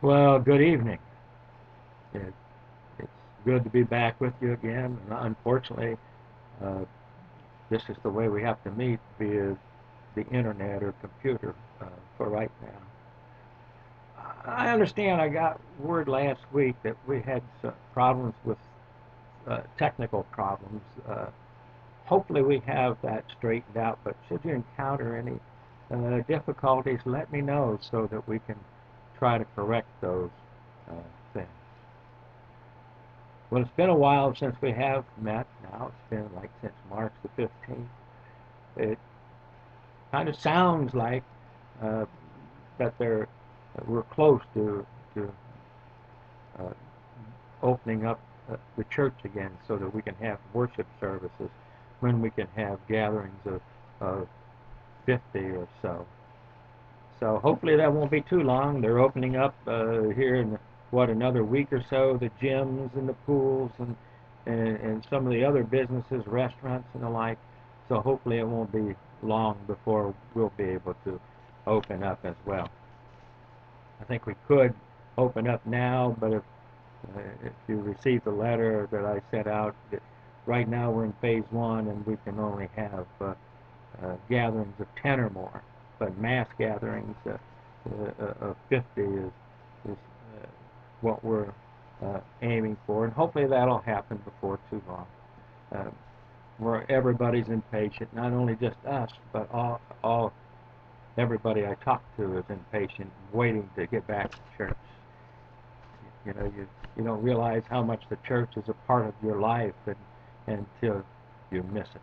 Well, good evening. It, it's good to be back with you again. And unfortunately, uh, this is the way we have to meet via the internet or computer for right now. I understand I got word last week that we had some problems with technical problems. Hopefully, we have that straightened out. But should you encounter any difficulties, let me know so that we can try to correct those uh, things. Well, it's been a while since we have met now. It's been like since March the 15th. It kind of sounds like uh, that we're close to uh, opening up the church again so that we can have worship services when we can have gatherings of 50 or so. So hopefully that won't be too long. They're opening up here in another week or so, the gyms and the pools and some of the other businesses, restaurants and the like. So hopefully it won't be long before we'll be able to open up as well. I think we could open up now, but if you received the letter that I sent out, that right now we're in phase one and we can only have gatherings of 10 or more, but mass gatherings of 50 is what we're aiming for, and hopefully that'll happen before too long. Uh, where everybody's impatient, not only just us, but all everybody I talk to is impatient, waiting to get back to church. You don't realize how much the church is a part of your life until you miss it.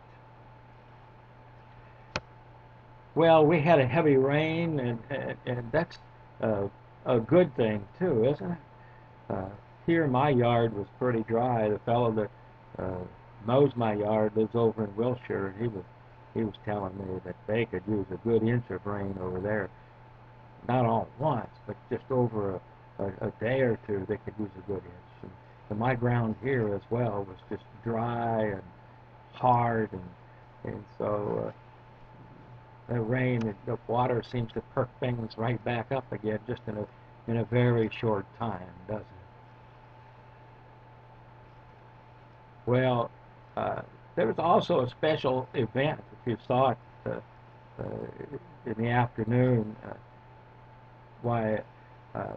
Well, we had a heavy rain, and that's uh, a good thing too, isn't it? Uh, Here, my yard was pretty dry. The fellow that uh, mows my yard lives over in Wilshire, and he was telling me that they could use a good inch of rain over there, not all at once, but just over a day or two. They could use a good inch. And my ground here as well was just dry and hard, and so the rain, the water seems to perk things right back up again, just in a very short time, doesn't it? Well, uh, there was also a special event, if you saw it uh, in the afternoon, why uh,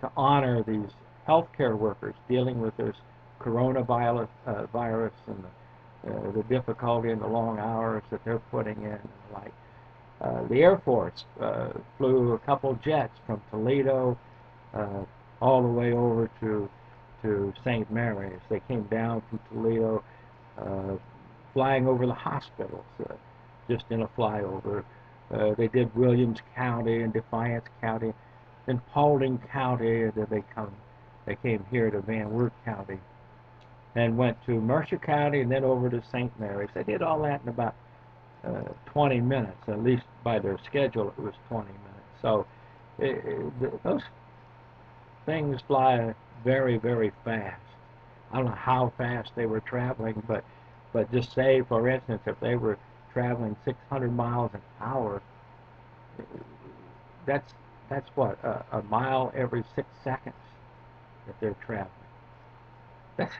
to honor these healthcare workers dealing with this coronavirus virus and the difficulty and the long hours that they're putting in and the like. The Air Force flew a couple jets from Toledo uh, all the way over to St. Mary's. They came down from Toledo, uh, flying over the hospitals, just in a flyover. They did Williams County and Defiance County, then Paulding County, and then they came here to Van Wert County, and went to Mercer County, and then over to St. Mary's. They did all that in about 20 minutes, at least by their schedule it was 20 minutes. So those things fly very, very fast. I don't know how fast they were traveling, but just say, for instance, if they were traveling 600 miles an hour, that's that's what a mile every 6 seconds that they're traveling. That's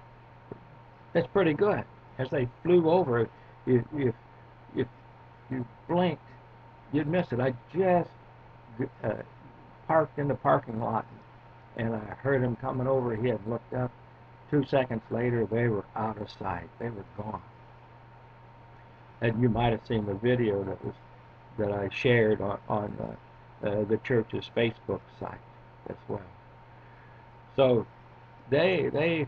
that's pretty good. As they flew over, if you blinked, you'd miss it. I just uh, parked in the parking lot, and I heard them coming over here and looked up. 2 seconds later, they were out of sight. They were gone. And you might have seen the video that I shared on the church's Facebook site as well. So they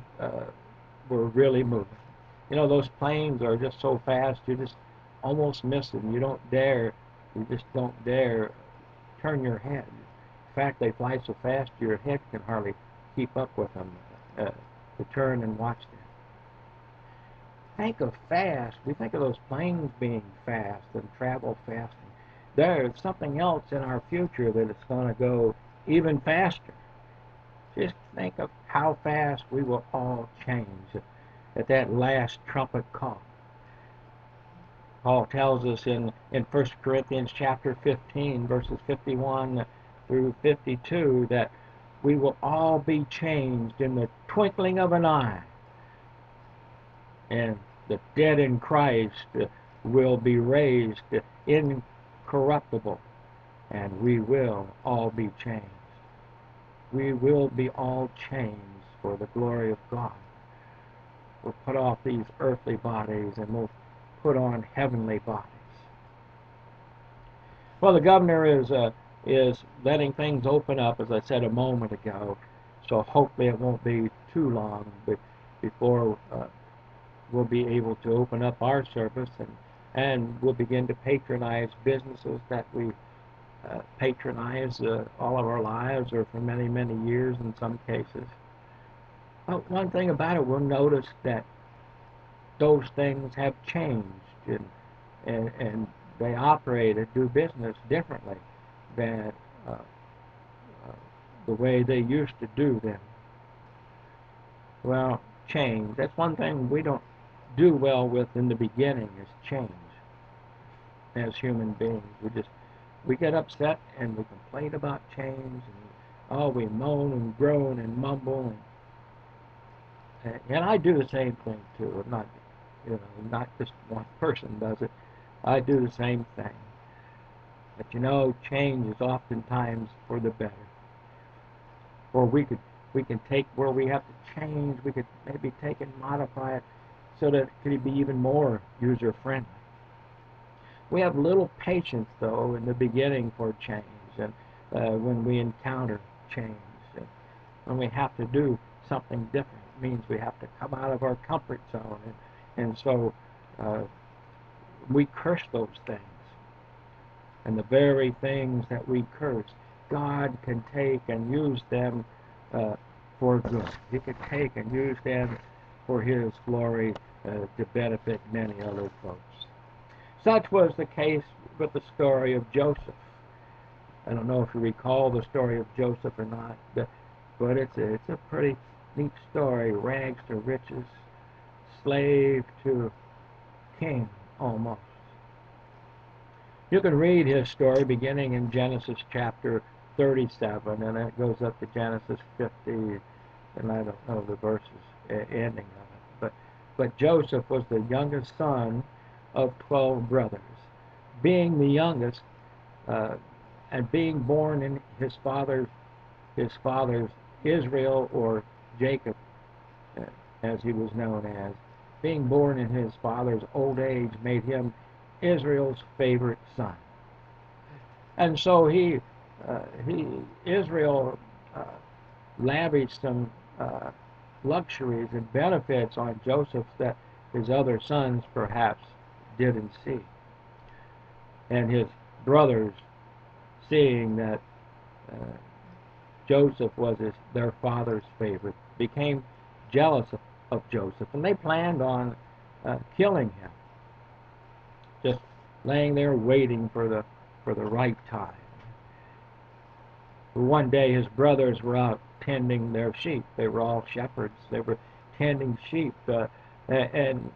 were really moving. You know, those planes are just so fast, you just almost miss them. You just don't dare turn your head. In fact, they fly so fast your head can hardly keep up with them to turn and watch them. Think of fast. We think of those planes being fast and travel fast. There's something else in our future that is going to go even faster. Just think of how fast we will all change at that last trumpet call. Paul tells us in 1 Corinthians chapter 15, verses 51 through 52, that we will all be changed in the twinkling of an eye. And the dead in Christ will be raised incorruptible, and we will all be changed. We will be all changed for the glory of God. We'll put off these earthly bodies and we'll put on heavenly bodies. Well, the governor is letting things open up, as I said a moment ago, so hopefully it won't be too long before we'll be able to open up our service, and we'll begin to patronize businesses that we patronize all of our lives, or for many, many years in some cases. But one thing about it, we'll notice that those things have changed, and they operate and do business differently than the way they used to do them. Well, change. That's one thing we don't do well with in the beginning, is change. As human beings, we get upset and we complain about change, and we moan and groan and mumble, and I do the same thing too. Not just one person does it. I do the same thing. But change is oftentimes for the better. Or we can take where we have to change, we could maybe take and modify it so that it could be even more user-friendly. We have little patience, though, in the beginning for change, and when we encounter change, and when we have to do something different. It means we have to come out of our comfort zone, and so we curse those things. And the very things that we curse, God can take and use them for good. He can take and use them for His glory to benefit many other folks. Such was the case with the story of Joseph. I don't know if you recall the story of Joseph or not, but it's a pretty neat story. Rags to riches, slave to king, almost. You can read his story beginning in Genesis chapter 37, and it goes up to Genesis 50, and I don't know the verses ending of it. But Joseph was the youngest son of 12 brothers. Being the youngest, and being born in his father's Israel, or Jacob, as he was known as, being born in his father's old age made him Israel's favorite son. And so Israel lavished some luxuries and benefits on Joseph that his other sons perhaps didn't see. And his brothers, seeing that Joseph was their father's favorite, became jealous of Joseph, and they planned on killing him, just laying there waiting for the right time. One day his brothers were out tending their sheep. They were all shepherds. They were tending sheep, and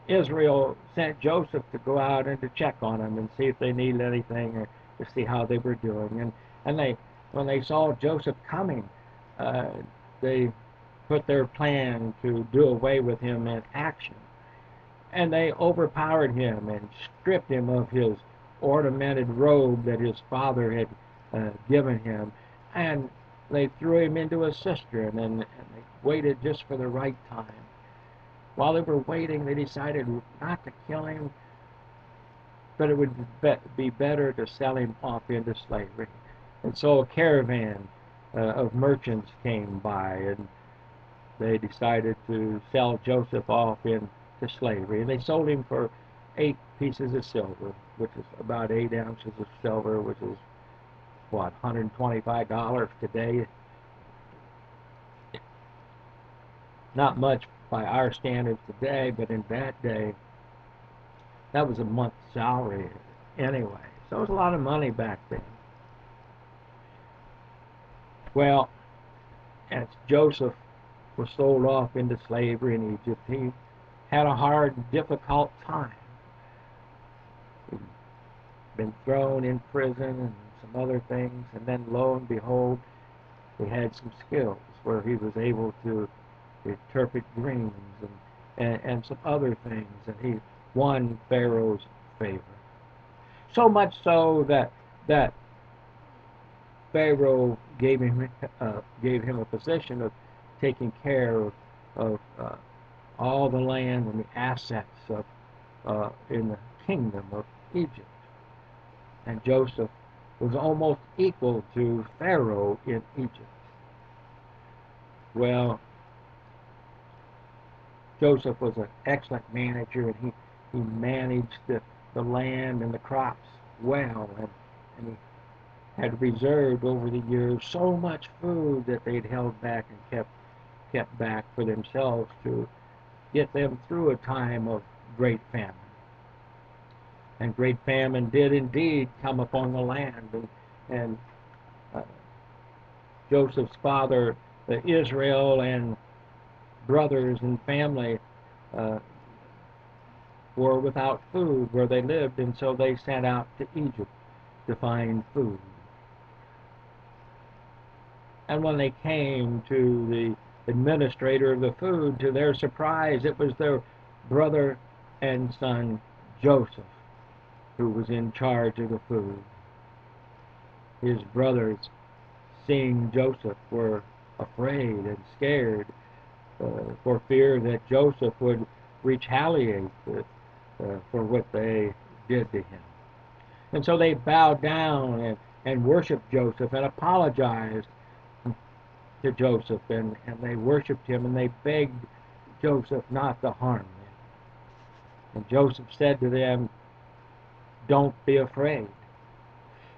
Israel sent Joseph to go out and to check on them and see if they needed anything, or to see how they were doing. And when they saw Joseph coming, they put their plan to do away with him in action. And they overpowered him and stripped him of his ornamented robe that his father had given him, and they threw him into a cistern, and they waited just for the right time. While they were waiting, they decided not to kill him, but it would be better to sell him off into slavery. And so a caravan of merchants came by, and they decided to sell Joseph off into slavery. And they sold him for 8 pieces of silver, which is about 8 ounces of silver, which is, what, $125 today? Not much by our standards today, but in that day, that was a month's salary anyway. So it was a lot of money back then. Well, as Joseph was sold off into slavery in Egypt, he had a hard, difficult time. He'd been thrown in prison and some other things, and then lo and behold, he had some skills where he was able to interpret dreams and some other things, and he won Pharaoh's favor. So much so that Pharaoh gave him a position of taking care of all the land and the assets of in the kingdom of Egypt. And Joseph was almost equal to Pharaoh in Egypt. Well, Joseph was an excellent manager, and he managed the land and the crops well, and he had reserved over the years so much food that they'd held back and kept back for themselves to get them through a time of great famine. And great famine did indeed come upon the land, and Joseph's father, Israel, and brothers and family were without food where they lived, and so they sent out to Egypt to find food. And when they came to the administrator of the food, to their surprise, it was their brother and son Joseph who was in charge of the food. His brothers, seeing Joseph, were afraid and scared for fear that Joseph would retaliate for what they did to him. And so they bowed down and worshiped Joseph and apologized to Joseph, and they worshiped him, and they begged Joseph not to harm them. And Joseph said to them, "Don't be afraid.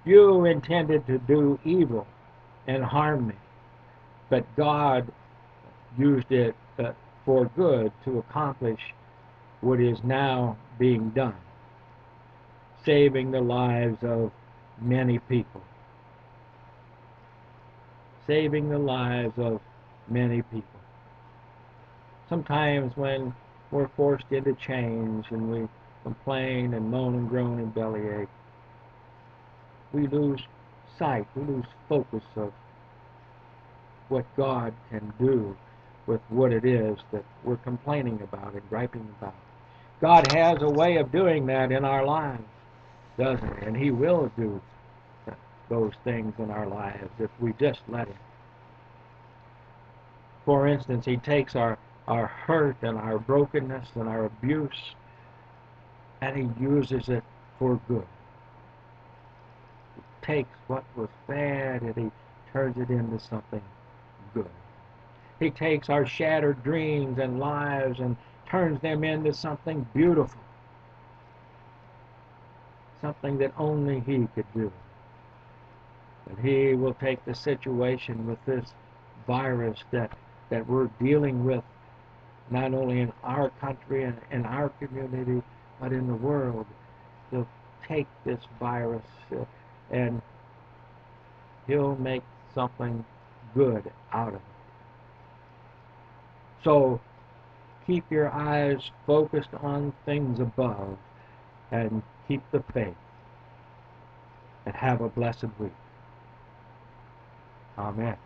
You intended to do evil and harm me, but God used it for good to accomplish what is now being done, saving the lives of many people." Saving the lives of many people. Sometimes when we're forced into change and we complain and moan and groan and bellyache, we lose sight, we lose focus of what God can do with what it is that we're complaining about and griping about. God has a way of doing that in our lives, doesn't he? And he will do those things in our lives if we just let him. For instance, he takes our hurt and our brokenness and our abuse, and he uses it for good. He takes what was bad and he turns it into something good. He takes our shattered dreams and lives and turns them into something beautiful, something that only he could do. And he will take the situation with this virus that we're dealing with, not only in our country and in our community, but in the world. He'll take this virus and he'll make something good out of it. So keep your eyes focused on things above and keep the faith, and have a blessed week. Amen.